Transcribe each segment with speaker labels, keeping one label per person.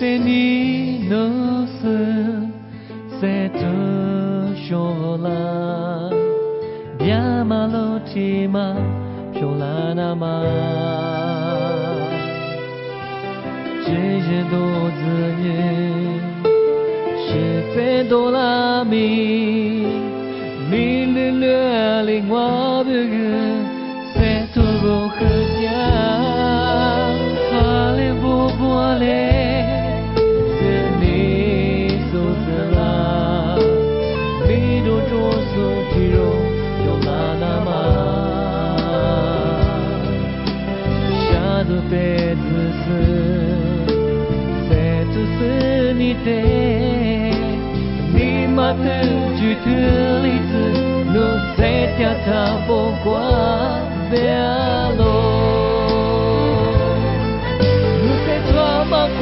Speaker 1: 手に乗す瀬戸小啦，别马路骑马小啦那嘛，只是独自女，是在多拉米，米绿绿零花不人，在土不可家，哈里不波嘞。辈子是在这是你的，你妈的具体例子，我在家他不管别喽，我在抓马瓜，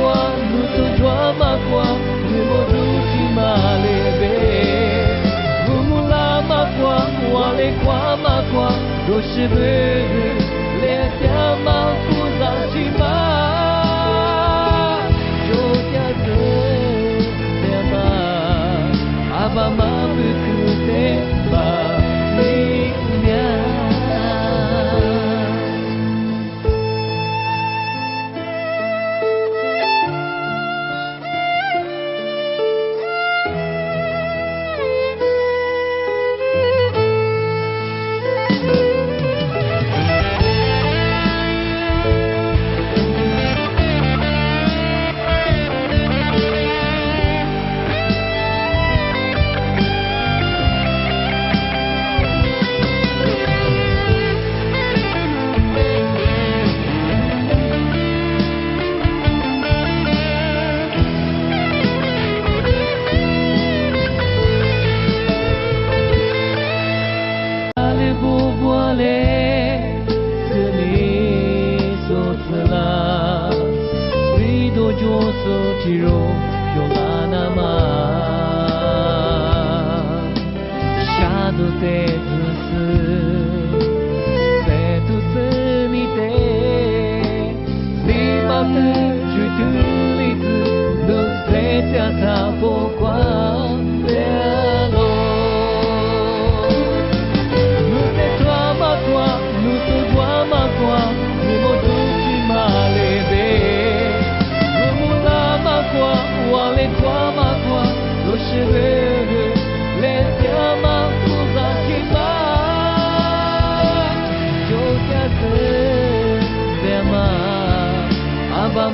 Speaker 1: 我都抓马瓜，我不住起马来呗，我木拉马瓜，我来瓜马瓜，都是不来家马。Abang mampu kutebak minya. Abang